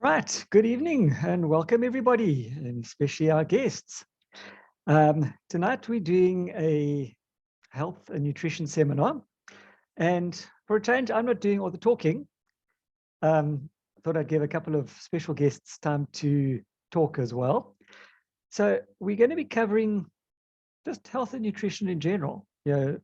Right, good evening and welcome everybody, and especially our guests. Tonight we're doing a health and nutrition seminar, and for a change, I'm not doing all the talking. Thought I'd give a couple of special guests time to talk as well. So we're going to be covering just health and nutrition in general. Is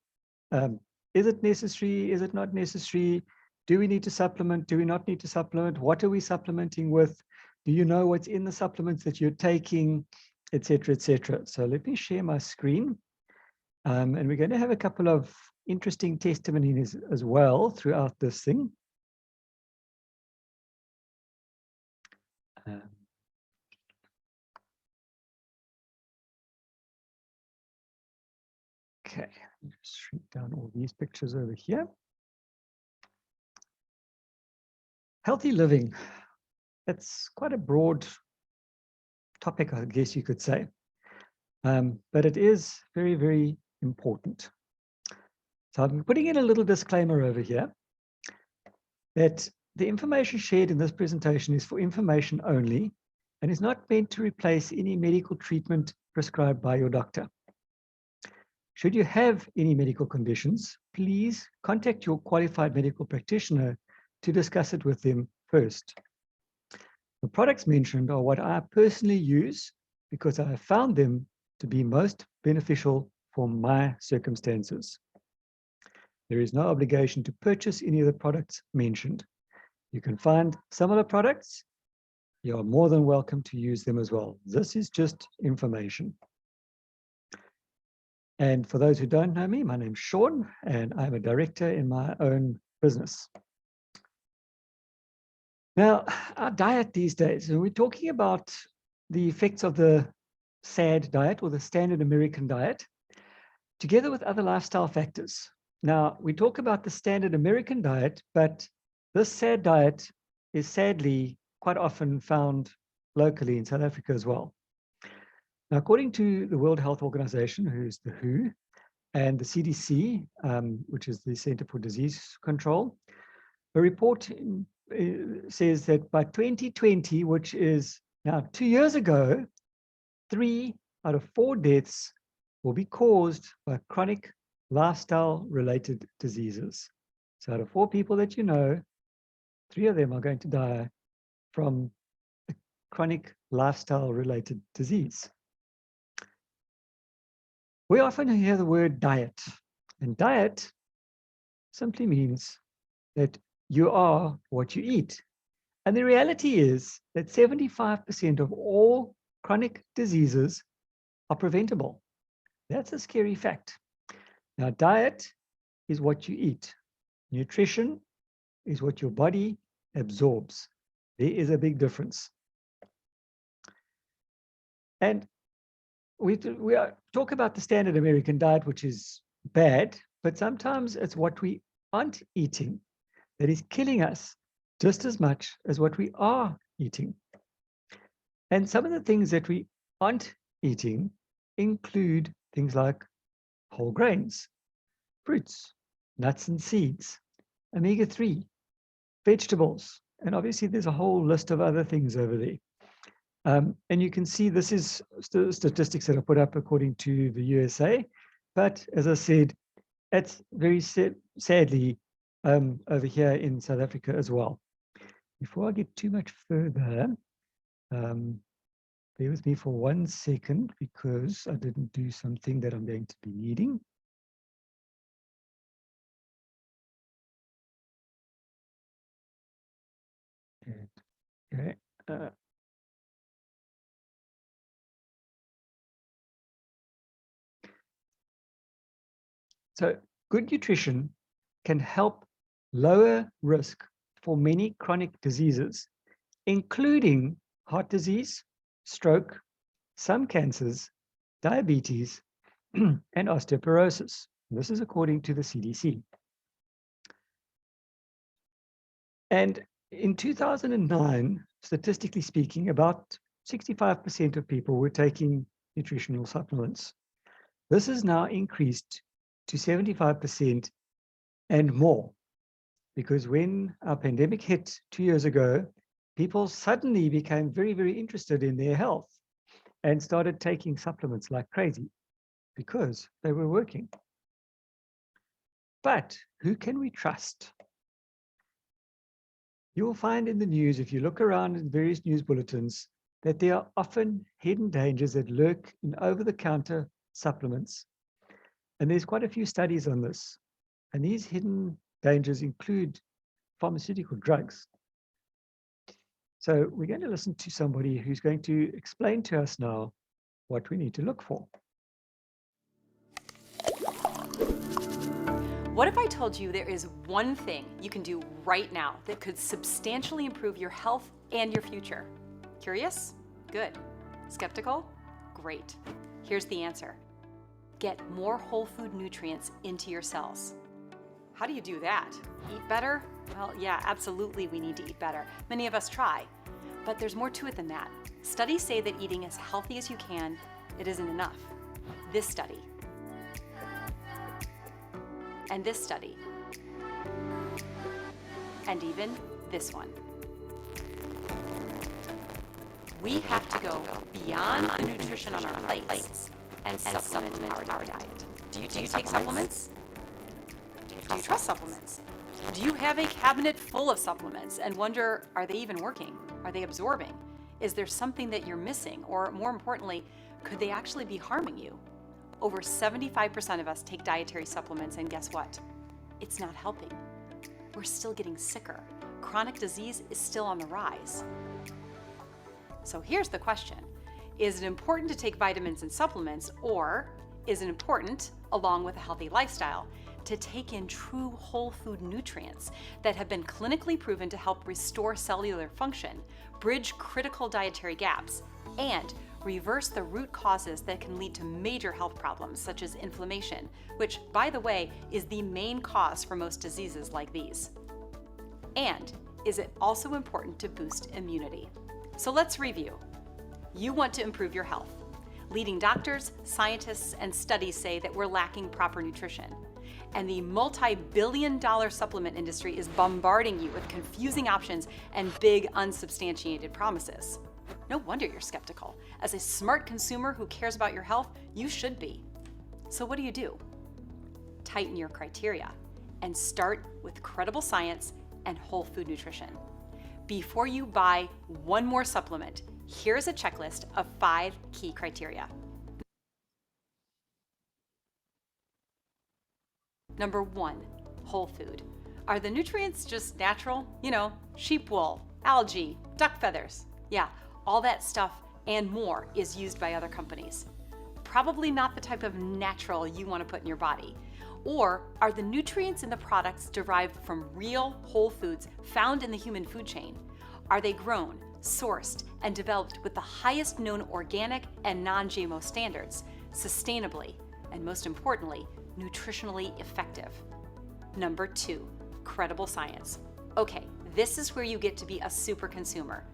it necessary? Is it not necessary? Do we need to supplement? Do we not need to supplement? What are we supplementing with? Do you know what's in the supplements that you're taking, et cetera, et cetera? So let me share my screen. And we're going to have a couple of interesting testimonies as well throughout this thing. Okay, just shrink down all these pictures over here. Healthy living. That's quite a broad topic, I guess you could say. But it is very, very important. So I'm putting in a little disclaimer over here that the information shared in this presentation is for information only and is not meant to replace any medical treatment prescribed by your doctor. Should you have any medical conditions, please contact your qualified medical practitioner to discuss it with them first. The products mentioned are what I personally use because I have found them to be most beneficial for my circumstances. There is no obligation to purchase any of the products mentioned. You can find similar products. You are more than welcome to use them as well. This is just information. And for those who don't know me, my name's Sean, and I'm a director in my own business. Now, our diet these days, and we're talking about the effects of the SAD diet or the standard American diet, together with other lifestyle factors. Now, we talk about the standard American diet, but this SAD diet is sadly quite often found locally in South Africa as well. Now, according to the World Health Organization, who's the WHO, and the CDC, which is the Center for Disease Control, a report says that by 2020, which is now 2 years ago, 3 out of 4 deaths will be caused by chronic lifestyle-related diseases. So out of 4 people that you know, 3 of them are going to die from a chronic lifestyle-related disease. We often hear the word diet, and diet simply means that you are what you eat. And the reality is that 75% of all chronic diseases are preventable. That's a scary fact. Now, diet is what you eat. Nutrition is what your body absorbs. There is a big difference. And we talk about the standard American diet, which is bad, but sometimes it's what we aren't eating that is killing us just as much as what we are eating. And some of the things that we aren't eating include things like whole grains, fruits, nuts and seeds, omega-3, vegetables, and obviously there's a whole list of other things over there. And you can see this is statistics that are put up according to the USA, but as I said, it's very sadly over here in South Africa as well. Before I get too much further, bear with me for 1 second because I didn't do something that I'm going to be needing. Okay. So good nutrition can help lower risk for many chronic diseases, including heart disease, stroke, some cancers, diabetes, and osteoporosis. This is according to the CDC. And in 2009, statistically speaking, about 65% of people were taking nutritional supplements. This has now increased to 75% and more, because when our pandemic hit 2 years ago, people suddenly became very, very interested in their health and started taking supplements like crazy because they were working. But who can we trust? You will find in the news, if you look around in various news bulletins, that there are often hidden dangers that lurk in over-the-counter supplements. And there's quite a few studies on this. And these hidden dangers include pharmaceutical drugs. So we're going to listen to somebody who's going to explain to us now what we need to look for. What if I told you there is one thing you can do right now that could substantially improve your health and your future? Curious? Good. Skeptical? Great. Here's the answer. Get more whole food nutrients into your cells. How do you do that? Eat better? Well, yeah, absolutely we need to eat better. Many of us try, but there's more to it than that. Studies say that eating as healthy as you can, it isn't enough. This study, and this study, and even this one. We have to go beyond the nutrition on our plates and supplement our diet. Do you take supplements? Do you trust supplements? Do you have a cabinet full of supplements and wonder, are they even working? Are they absorbing? Is there something that you're missing? Or more importantly, could they actually be harming you? Over 75% of us take dietary supplements, and guess what? It's not helping. We're still getting sicker. Chronic disease is still on the rise. So here's the question. Is it important to take vitamins and supplements, or is it important, along with a healthy lifestyle, to take in true whole food nutrients that have been clinically proven to help restore cellular function, bridge critical dietary gaps, and reverse the root causes that can lead to major health problems such as inflammation, which, by the way, is the main cause for most diseases like these? And is it also important to boost immunity? So let's review. You want to improve your health. Leading doctors, scientists, and studies say that we're lacking proper nutrition. And the multi-billion-dollar supplement industry is bombarding you with confusing options and big unsubstantiated promises. No wonder you're skeptical. As a smart consumer who cares about your health, you should be. So what do? Tighten your criteria and start with credible science and whole food nutrition. Before you buy one more supplement, here's a checklist of 5 key criteria. Number 1, whole food. Are the nutrients just natural? You know, sheep wool, algae, duck feathers. Yeah, all that stuff and more is used by other companies. Probably not the type of natural you want to put in your body. Or are the nutrients in the products derived from real whole foods found in the human food chain? Are they grown, sourced, and developed with the highest known organic and non-GMO standards, sustainably, and most importantly, nutritionally effective? Number 2, credible science. Okay, this is where you get to be a super consumer.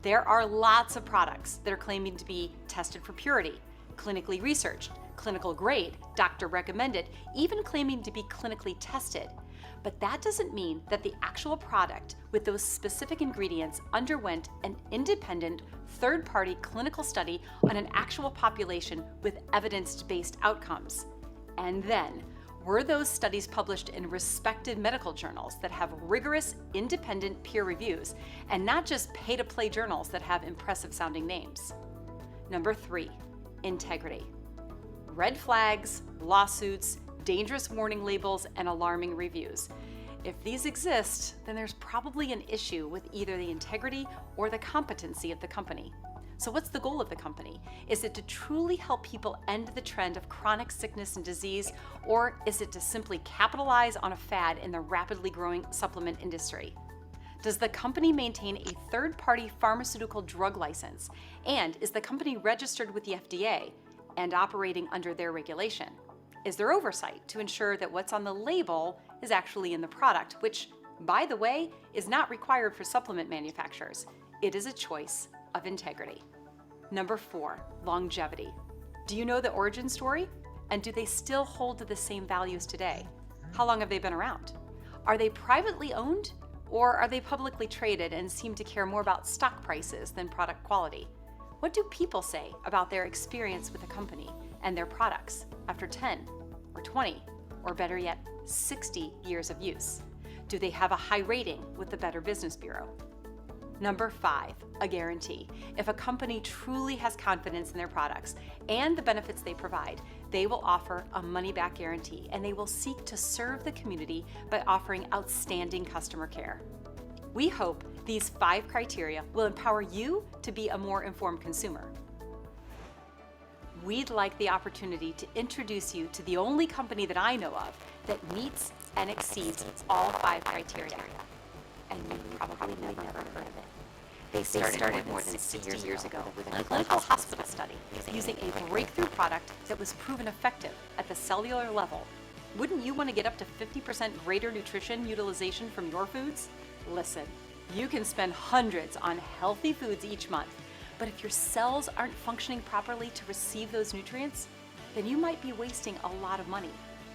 There are lots of products that are claiming to be tested for purity, clinically researched, clinical grade, doctor recommended, even claiming to be clinically tested. But that doesn't mean that the actual product with those specific ingredients underwent an independent, third-party clinical study on an actual population with evidence-based outcomes. And then, were those studies published in respected medical journals that have rigorous, independent peer reviews, and not just pay-to-play journals that have impressive-sounding names? Number 3, integrity. Red flags, lawsuits, dangerous warning labels, and alarming reviews. If these exist, then there's probably an issue with either the integrity or the competency of the company. So what's the goal of the company? Is it to truly help people end the trend of chronic sickness and disease, or is it to simply capitalize on a fad in the rapidly growing supplement industry? Does the company maintain a third-party pharmaceutical drug license? And is the company registered with the FDA and operating under their regulation? Is there oversight to ensure that what's on the label is actually in the product, which, by the way, is not required for supplement manufacturers? It is a choice of integrity. Number 4, longevity. Do you know the origin story? And do they still hold to the same values today? How long have they been around? Are they privately owned, Or are they publicly traded and seem to care more about stock prices than product quality? What do people say about their experience with a company and their products after 10 or 20, or better yet, 60 years of use? Do they have a high rating with the Better Business Bureau? Number 5, a guarantee. If a company truly has confidence in their products and the benefits they provide, they will offer a money-back guarantee, and they will seek to serve the community by offering outstanding customer care. We hope these 5 criteria will empower you to be a more informed consumer. We'd like the opportunity to introduce you to the only company that I know of that meets and exceeds all 5 criteria. And you probably never heard of it. They started more than 60 years ago with a clinical hospital study using a breakthrough product that was proven effective at the cellular level. Wouldn't you want to get up to 50% greater nutrition utilization from your foods? Listen, you can spend hundreds on healthy foods each month, but if your cells aren't functioning properly to receive those nutrients, then you might be wasting a lot of money.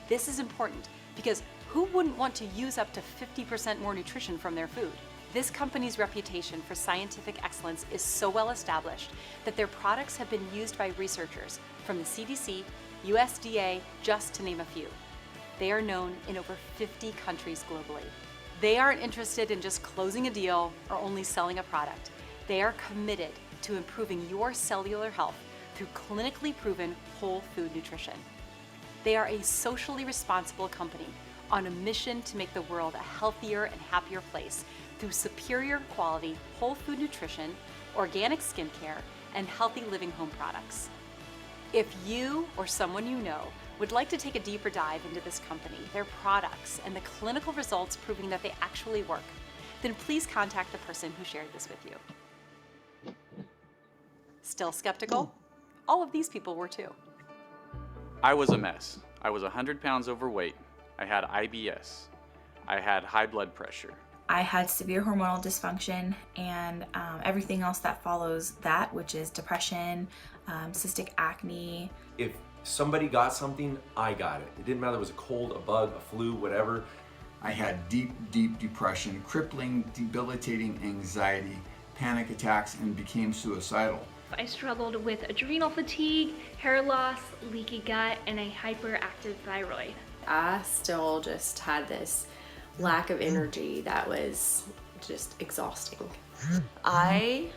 This is important because who wouldn't want to use up to 50% more nutrition from their food? This company's reputation for scientific excellence is so well established that their products have been used by researchers from the CDC, USDA, just to name a few. They are known in over 50 countries globally. They aren't interested in just closing a deal or only selling a product. They are committed to improving your cellular health through clinically proven whole food nutrition. They are a socially responsible company on a mission to make the world a healthier and happier place through superior quality whole food nutrition, organic skincare, and healthy living home products. If you or someone you know would like to take a deeper dive into this company, their products, and the clinical results proving that they actually work, then please contact the person who shared this with you. Still skeptical? All of these people were too. I was a mess. I was 100 pounds overweight. I had IBS. I had high blood pressure. I had severe hormonal dysfunction and everything else that follows that, which is depression, cystic acne. If somebody got something, I got it. It didn't matter if it was a cold, a bug, a flu, whatever. I had deep, deep depression, crippling, debilitating anxiety, panic attacks, and became suicidal. I struggled with adrenal fatigue, hair loss, leaky gut, and a hyperactive thyroid. I still just had this lack of energy that was just exhausting. I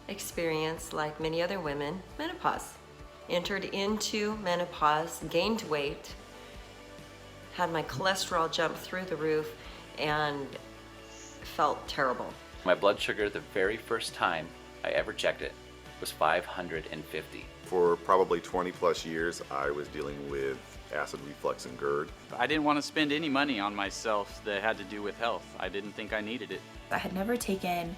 experienced, like many other women, menopause. Entered into menopause, gained weight, had my cholesterol jump through the roof, and felt terrible. My blood sugar the very first time I ever checked it was 550. For probably 20 plus years, I was dealing with acid reflux and GERD. I didn't want to spend any money on myself that had to do with health. I didn't think I needed it. I had never taken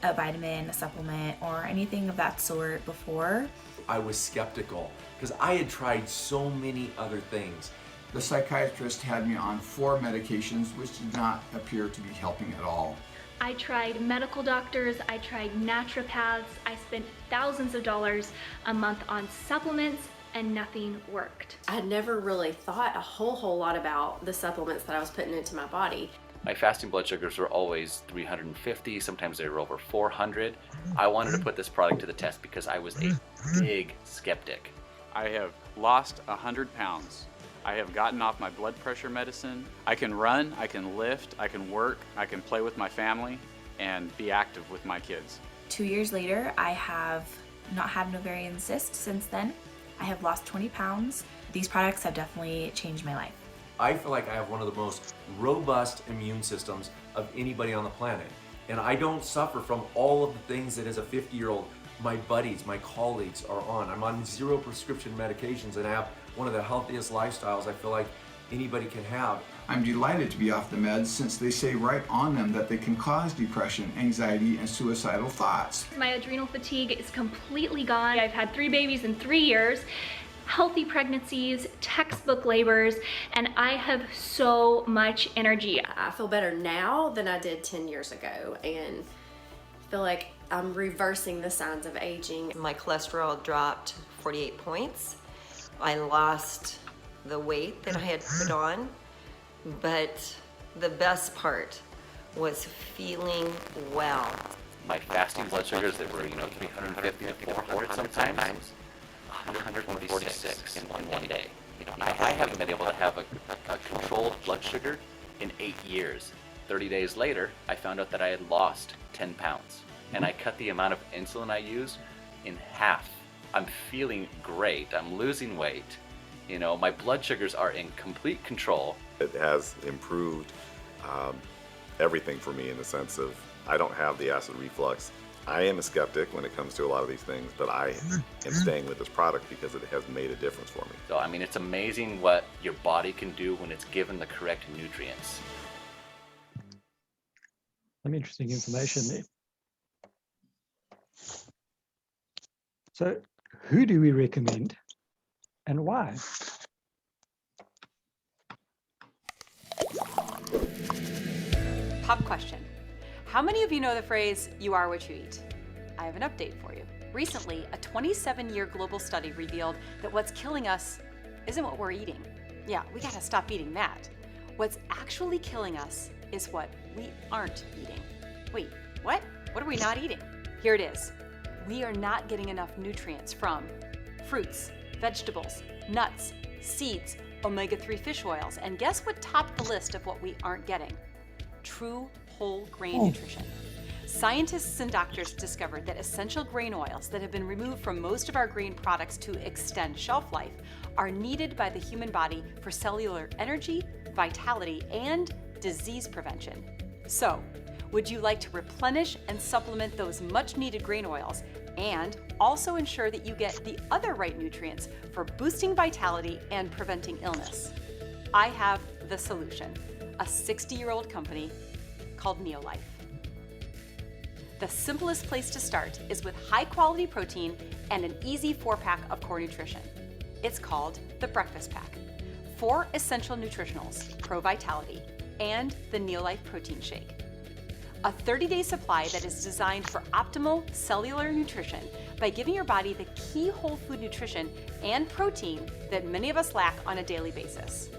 a vitamin, a supplement, or anything of that sort before. I was skeptical because I had tried so many other things. The psychiatrist had me on 4 medications, which did not appear to be helping at all. I tried medical doctors, I tried naturopaths, I spent thousands of dollars a month on supplements, and nothing worked. I had never really thought a whole lot about the supplements that I was putting into my body. My fasting blood sugars were always 350, sometimes they were over 400. I wanted to put this product to the test because I was a big skeptic. I have lost 100 pounds. I have gotten off my blood pressure medicine. I can run, I can lift, I can work, I can play with my family, and be active with my kids. 2 years later, I have not had an ovarian cyst since then. I have lost 20 pounds. These products have definitely changed my life. I feel like I have one of the most robust immune systems of anybody on the planet. And I don't suffer from all of the things that as a 50-year-old, my buddies, my colleagues are on. I'm on 0 prescription medications, and I have one of the healthiest lifestyles I feel like anybody can have. I'm delighted to be off the meds since they say right on them that they can cause depression, anxiety, and suicidal thoughts. My adrenal fatigue is completely gone. I've had 3 babies in 3 years, healthy pregnancies, textbook labors, and I have so much energy. I feel better now than I did 10 years ago, and feel like I'm reversing the signs of aging. My cholesterol dropped 48 points. I lost the weight that I had put on, but the best part was feeling well. My fasting blood sugars that were, 350 to 400 sometimes, 146 in one day. I haven't been able to have a controlled blood sugar in 8 years. 30 days later, I found out that I had lost 10 pounds. And I cut the amount of insulin I use in half. I'm feeling great. I'm losing weight. My blood sugars are in complete control. It has improved everything for me in the sense of I don't have the acid reflux. I am a skeptic when it comes to a lot of these things, but I am staying with this product because it has made a difference for me. So, it's amazing what your body can do when it's given the correct nutrients. Some interesting information there. So, who do we recommend and why? Pop question. How many of you know the phrase, "You are what you eat"? I have an update for you. Recently, a 27-year global study revealed that what's killing us isn't what we're eating. Yeah, we gotta stop eating that. What's actually killing us is what we aren't eating. Wait, what? What are we not eating? Here it is. We are not getting enough nutrients from fruits, vegetables, nuts, seeds, omega-3 fish oils, and guess what topped the list of what we aren't getting? True whole grain nutrition. Scientists and doctors discovered that essential grain oils that have been removed from most of our grain products to extend shelf life are needed by the human body for cellular energy, vitality, and disease prevention. So, would you like to replenish and supplement those much-needed grain oils and also ensure that you get the other right nutrients for boosting vitality and preventing illness? I have the solution, a 60-year-old company called Neolife. The simplest place to start is with high-quality protein and an easy 4-pack of core nutrition. It's called the Breakfast Pack. 4 essential nutritionals, Pro Vitality, and the Neolife Protein Shake. A 30-day supply that is designed for optimal cellular nutrition by giving your body the key whole food nutrition and protein that many of us lack on a daily basis.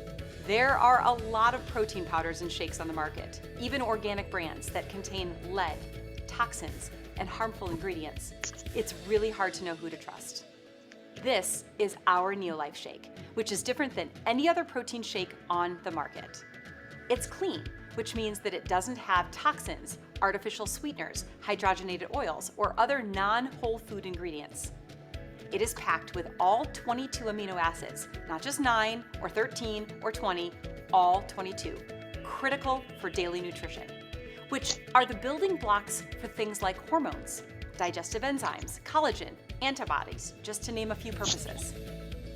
There are a lot of protein powders and shakes on the market, even organic brands that contain lead, toxins, and harmful ingredients. It's really hard to know who to trust. This is our Neolife Shake, which is different than any other protein shake on the market. It's clean, which means that it doesn't have toxins, artificial sweeteners, hydrogenated oils, or other non-whole food ingredients. It is packed with all 22 amino acids, not just 9 or 13 or 20, all 22, critical for daily nutrition, which are the building blocks for things like hormones, digestive enzymes, collagen, antibodies, just to name a few purposes.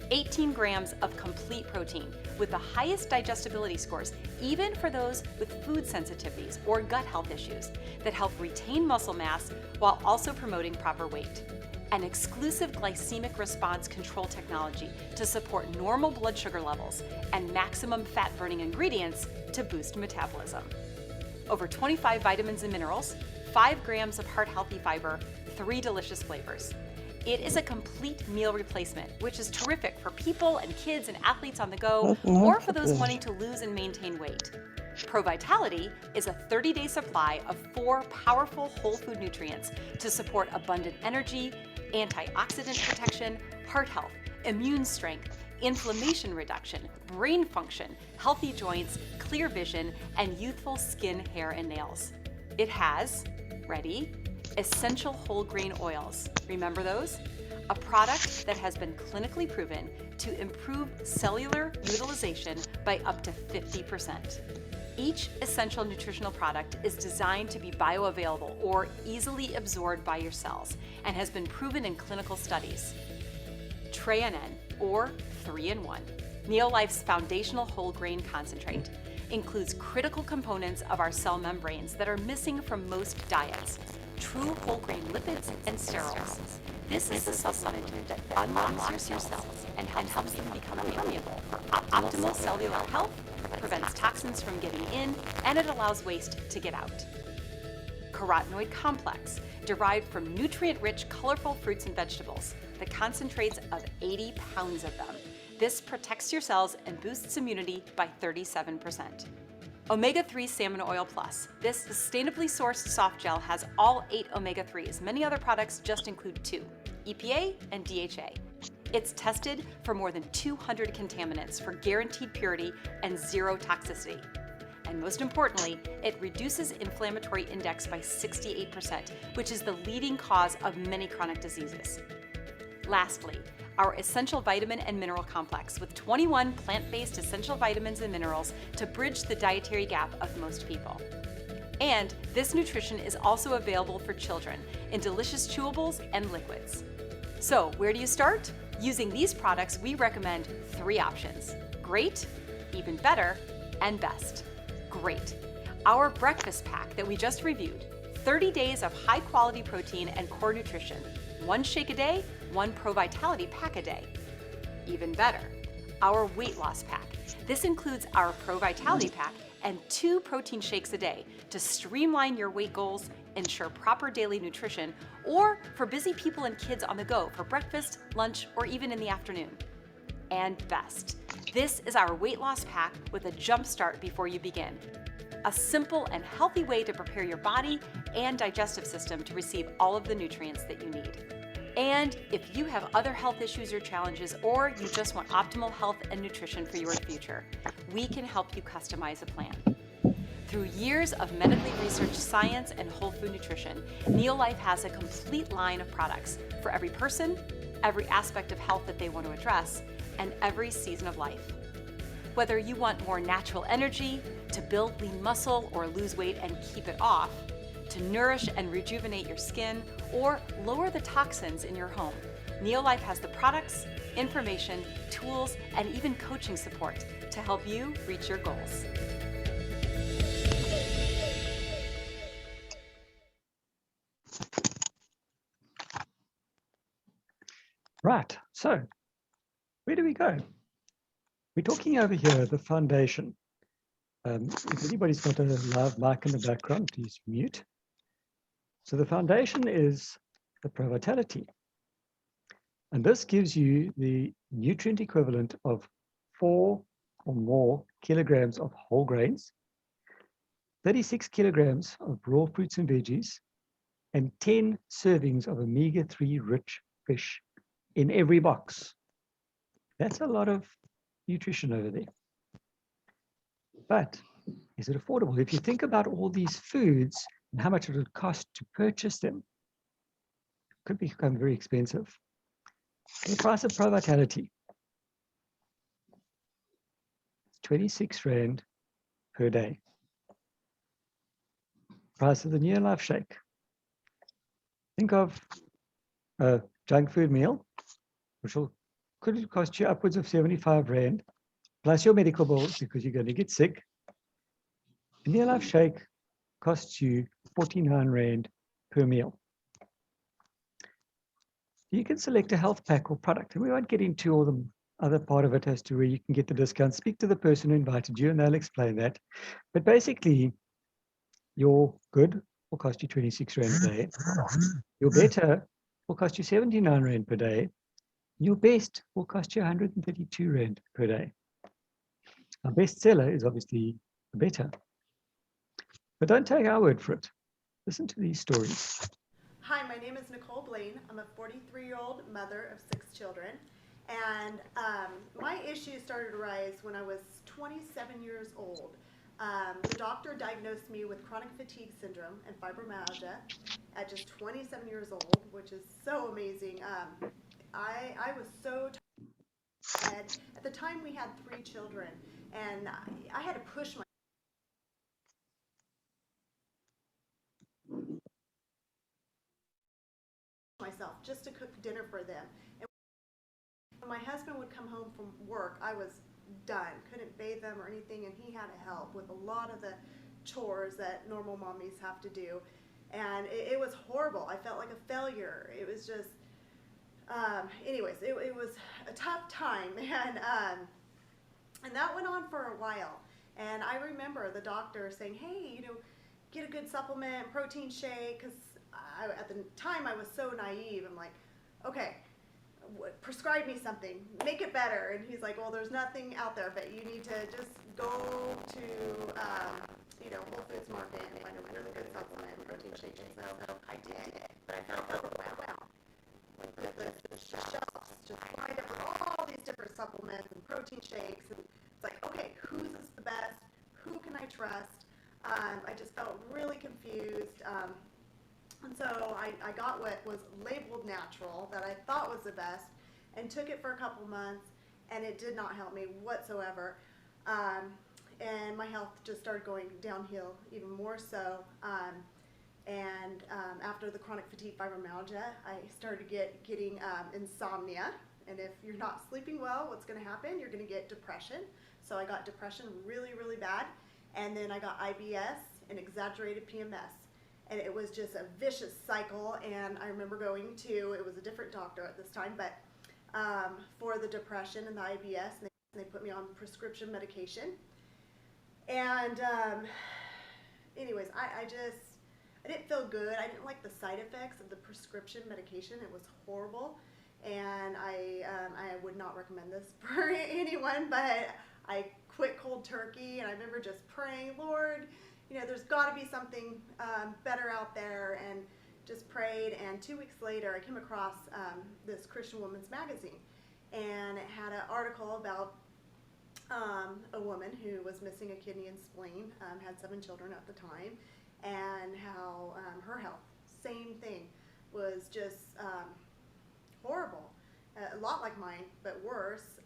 18 grams of complete protein with the highest digestibility scores, even for those with food sensitivities or gut health issues that help retain muscle mass while also promoting proper weight. An exclusive glycemic response control technology to support normal blood sugar levels and maximum fat-burning ingredients to boost metabolism. Over 25 vitamins and minerals, 5 grams of heart-healthy fiber, 3 delicious flavors. It is a complete meal replacement, which is terrific for people and kids and athletes on the go, or for those wanting to lose and maintain weight. Pro Vitality is a 30-day supply of 4 powerful whole food nutrients to support abundant energy, antioxidant protection, heart health, immune strength, inflammation reduction, brain function, healthy joints, clear vision, and youthful skin, hair, and nails. It has, ready, essential whole grain oils. Remember those? A product that has been clinically proven to improve cellular utilization by up to 50%. Each essential nutritional product is designed to be bioavailable or easily absorbed by your cells and has been proven in clinical studies. TreaNN, or 3-in-1, Neolife's foundational whole grain concentrate, includes critical components of our cell membranes that are missing from most diets, true whole grain lipids and sterols. This is a supplement that unlocks your cells and helps them become permeable for optimal cellular health, prevents toxins from getting in, and it allows waste to get out. Carotenoid complex, derived from nutrient-rich, colorful fruits and vegetables, the concentrates of 80 pounds of them. This protects your cells and boosts immunity by 37%. Omega-3 Salmon Oil Plus. This sustainably sourced soft gel has all 8 omega-3s. Many other products just include 2, EPA and DHA. It's tested for more than 200 contaminants for guaranteed purity and 0 toxicity. And most importantly, it reduces inflammatory index by 68%, which is the leading cause of many chronic diseases. Lastly, our essential vitamin and mineral complex with 21 plant-based essential vitamins and minerals to bridge the dietary gap of most people. And this nutrition is also available for children in delicious chewables and liquids. So where do you start? Using these products, we recommend 3 options: great, even better, and best. Great. Our breakfast pack that we just reviewed, 30 days of high-quality protein and core nutrition, 1 shake a day, 1 Pro Vitality pack a day. Even better, our weight loss pack. This includes our Pro Vitality pack and 2 protein shakes a day to streamline your weight goals, ensure proper daily nutrition, or for busy people and kids on the go for breakfast, lunch, or even in the afternoon. And best, this is our weight loss pack with a jump start before you begin. A simple and healthy way to prepare your body and digestive system to receive all of the nutrients that you need. And if you have other health issues or challenges, or you just want optimal health and nutrition for your future, we can help you customize a plan. Through years of medically researched science and whole food nutrition, Neolife has a complete line of products for every person, every aspect of health that they want to address, and every season of life. Whether you want more natural energy, to build lean muscle or lose weight and keep it off, to nourish and rejuvenate your skin, or lower the toxins in your home, Neolife has the products, information, tools, and even coaching support to help you reach your goals. Right, so where do we go? We're talking over here, the foundation. If anybody's got a live mic in the background, please mute. So the foundation is the Pro Vitality. And this gives you the nutrient equivalent of 4 or more kilograms of whole grains, 36 kilograms of raw fruits and veggies, and 10 servings of omega-3 rich fish in every box. That's a lot of nutrition over there. But is it affordable? If you think about all these foods and how much it would cost to purchase them, it could become very expensive. The price of Pro Vitality, 26 Rand per day. Price of the Neolife Shake. Think of a junk food meal, which could cost you upwards of 75 Rand, plus your medical bills because you're going to get sick. A Neolife Shake costs you 49 Rand per meal. You can select a health pack or product, and we won't get into all the other part of it as to where you can get the discount. Speak to the person who invited you and they'll explain that. But basically, your good will cost you 26 Rand a day. Your better will cost you 79 Rand per day. Your best will cost you 132 Rand per day. Our best seller is obviously the better. But don't take our word for it. Listen to these stories. Hi, my name is Nicole Blaine. I'm a 43-year-old mother of 6 children. And my issues started to rise when I was 27 years old. The doctor diagnosed me with chronic fatigue syndrome and fibromyalgia at just 27 years old, which is so amazing. I was so tired. At the time, we had 3 children, and I had to push myself just to cook dinner for them. And when my husband would come home from work, I was done, couldn't bathe them or anything, and he had to help with a lot of the chores that normal mommies have to do. And it was horrible. I felt like a failure. It was just, anyways, it was a tough time, and that went on for a while. And I remember the doctor saying, hey, get a good supplement, protein shake, because at the time I was so naive. I'm like, okay, prescribe me something, make it better. And he's like, well, there's nothing out there, but you need to just go to changing. So I did, but I felt overwhelmed with the shelves just lined up with all these different supplements and protein shakes, and it's like, okay, whose is the best? Who can I trust? I just felt really confused. And so I got what was labeled natural that I thought was the best and took it for a couple months, and it did not help me whatsoever. And my health just started going downhill even more so. After the chronic fatigue fibromyalgia, I started getting insomnia. And if you're not sleeping well, what's going to happen? You're going to get depression. So I got depression really, really bad. And then I got IBS and exaggerated PMS. And it was just a vicious cycle. And I remember going to, it was a different doctor at this time, but for the depression and the IBS, and they put me on prescription medication. And anyways, I didn't feel good. I didn't like the side effects of the prescription medication. It was horrible. And I would not recommend this for anyone, but I quit cold turkey, and I remember just praying, Lord, you know, there's got to be something better out there, and just prayed. And 2 weeks later, I came across this Christian Woman's Magazine, and it had an article about a woman who was missing a kidney and spleen, had 7 children at the time, and how her health, same thing, was just horrible, a lot like mine, but worse.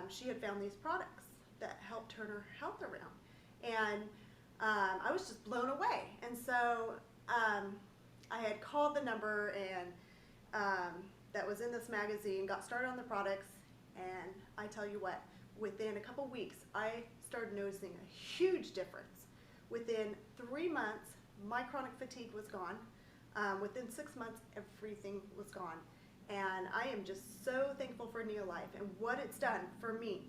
She had found these products that helped turn her health around, and I was just blown away. And so I had called the number and that was in this magazine, got started on the products, and I tell you what, within a couple weeks, I started noticing a huge difference. Within 3 months, my chronic fatigue was gone. Within 6 months, everything was gone. And I am just so thankful for Neolife and what it's done for me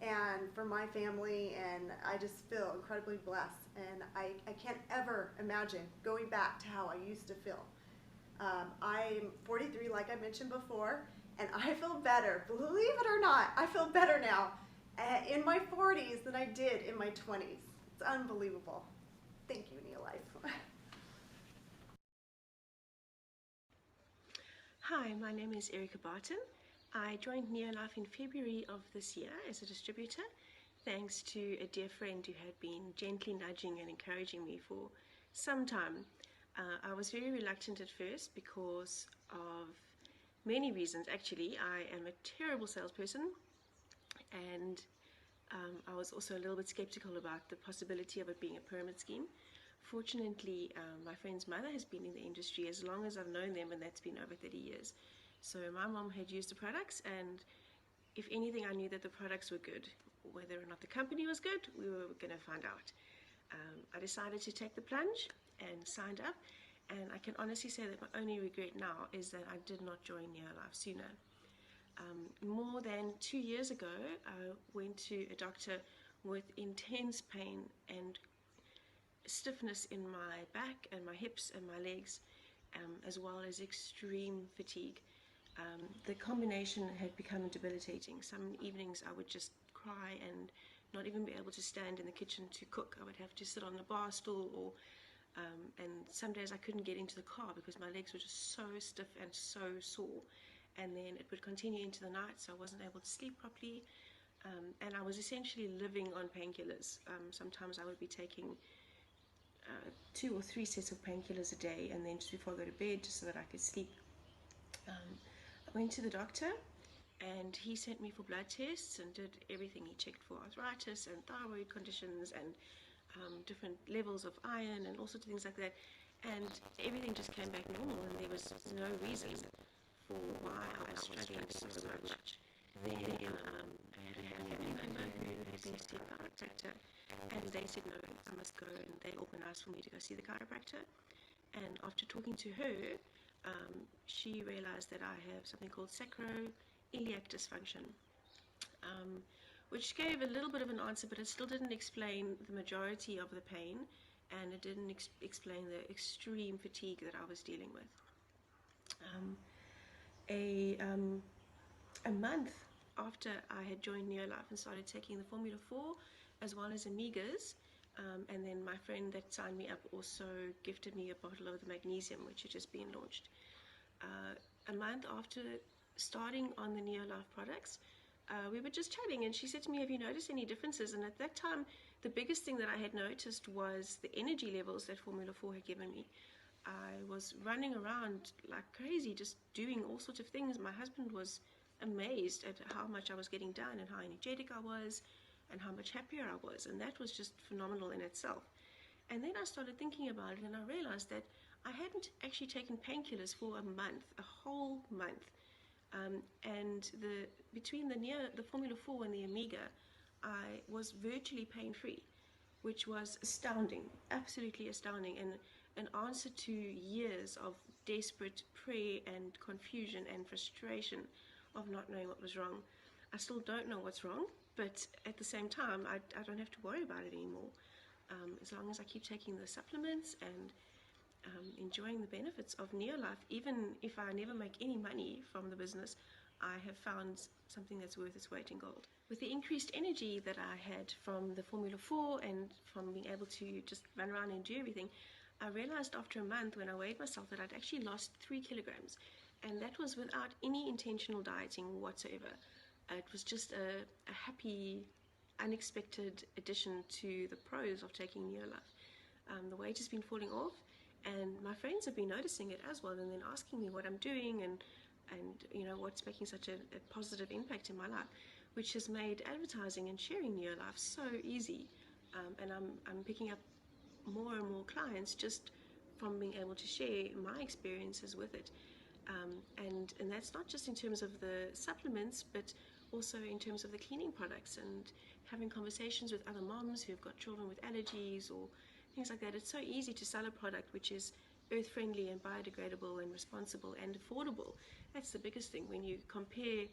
and for my family, and I just feel incredibly blessed. And I can't ever imagine going back to how I used to feel. I'm 43, like I mentioned before, and I feel better. Believe it or not, I feel better now in my 40s than I did in my 20s. It's unbelievable. Thank you, Neolife. Hi, my name is Erica Barton. I joined Neolife in February of this year as a distributor, thanks to a dear friend who had been gently nudging and encouraging me for some time. I was very reluctant at first because of many reasons. Actually, I am a terrible salesperson, and I was also a little bit skeptical about the possibility of it being a pyramid scheme. Fortunately, my friend's mother has been in the industry as long as I've known them, and that's been over 30 years. So my mom had used the products, and if anything, I knew that the products were good. Whether or not the company was good, we were going to find out. I decided to take the plunge and signed up, and I can honestly say that my only regret now is that I did not join Neolife sooner. More than 2 years ago, I went to a doctor with intense pain and stiffness in my back and my hips and my legs, as well as extreme fatigue. The combination had become debilitating. Some evenings I would just cry and not even be able to stand in the kitchen to cook. I would have to sit on the bar stool, or and some days I couldn't get into the car because my legs were just so stiff and so sore. And then it would continue into the night, so I wasn't able to sleep properly. And I was essentially living on painkillers. Sometimes I would be taking 2 or 3 sets of painkillers a day, and then just before I go to bed, just so that I could sleep. I went to the doctor, and he sent me for blood tests and did everything. He checked for arthritis and thyroid conditions and different levels of iron and all sorts of things like that. And everything just came back normal, and there was no reason for why I was struggling so much. Then I had a family member who had been to see a chiropractor, and they said no, I must go, and they organised for me to go see the chiropractor. And after talking to her, she realised that I have something called sacroiliac dysfunction, which gave a little bit of an answer, but it still didn't explain the majority of the pain, and it didn't explain the extreme fatigue that I was dealing with. A month after I had joined Neolife and started taking the Formula 4 as well as Amigas, And then my friend that signed me up also gifted me a bottle of the magnesium, which had just been launched. A month after starting on the Neolife products, we were just chatting, and she said to me, have you noticed any differences? And at that time, the biggest thing that I had noticed was the energy levels that Formula 4 had given me. I was running around like crazy, just doing all sorts of things. My husband was amazed at how much I was getting done and how energetic I was and how much happier I was, and that was just phenomenal in itself. And then I started thinking about it, and I realized that I hadn't actually taken painkillers for a month, a whole month. And between the Formula 4 and the Omega, I was virtually pain-free, which was astounding, absolutely astounding, and an answer to years of desperate prayer and confusion and frustration of not knowing what was wrong. I still don't know what's wrong, but at the same time, I don't have to worry about it anymore. As long as I keep taking the supplements and enjoying the benefits of Neolife, even if I never make any money from the business, I have found something that's worth its weight in gold. With the increased energy that I had from the Formula 4 and from being able to just run around and do everything, I realized after a month when I weighed myself that I'd actually lost 3 kilograms, and that was without any intentional dieting whatsoever. It was just a happy, unexpected addition to the pros of taking Neolife. The weight has been falling off, and my friends have been noticing it as well, and then asking me what I'm doing and you know what's making such a positive impact in my life, which has made advertising and sharing Neolife so easy. And I'm picking up more and more clients just from being able to share my experiences with it. And that's not just in terms of the supplements, but also in terms of the cleaning products and having conversations with other moms who've got children with allergies or things like that. It's so easy to sell a product which is earth-friendly and biodegradable and responsible and affordable. That's the biggest thing. When you compare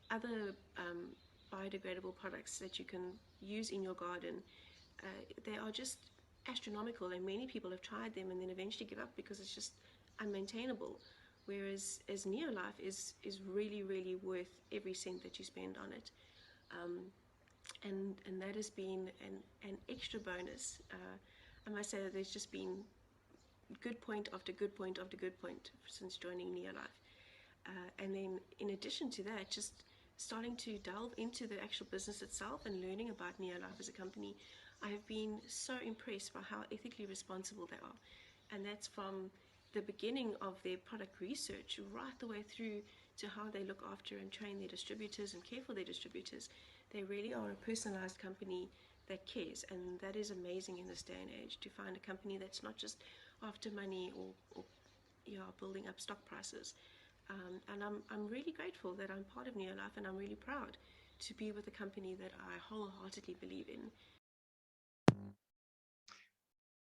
other biodegradable products that you can use in your garden, they are just astronomical, and many people have tried them and then eventually give up because it's just unmaintainable. Whereas Neolife is really, really worth every cent that you spend on it. And that has been an extra bonus. I must say that there's just been good point after good point after good point since joining Neolife. And then in addition to that, just starting to delve into the actual business itself and learning about Neolife as a company, I have been so impressed by how ethically responsible they are. And that's from the beginning of their product research right the way through to how they look after and train their distributors and care for their distributors. They really are a personalized company that cares, and that is amazing in this day and age, to find a company that's not just after money or building up stock prices. And I'm really grateful that I'm part of Neolife, and I'm really proud to be with a company that I wholeheartedly believe in.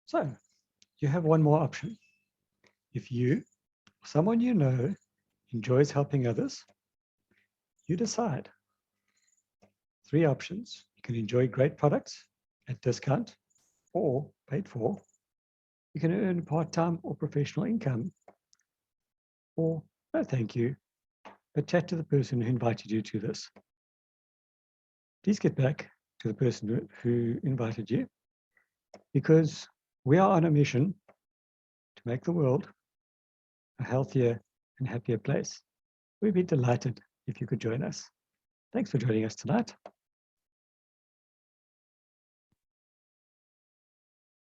So you have one more option. If you or someone you know enjoys helping others, you decide. 3 options. You can enjoy great products at discount or paid for. You can earn part-time or professional income, or no thank you, but chat to the person who invited you to this. Please get back to the person who invited you, because we are on a mission to make the world a healthier and happier place. We'd be delighted if you could join us. Thanks for joining us tonight.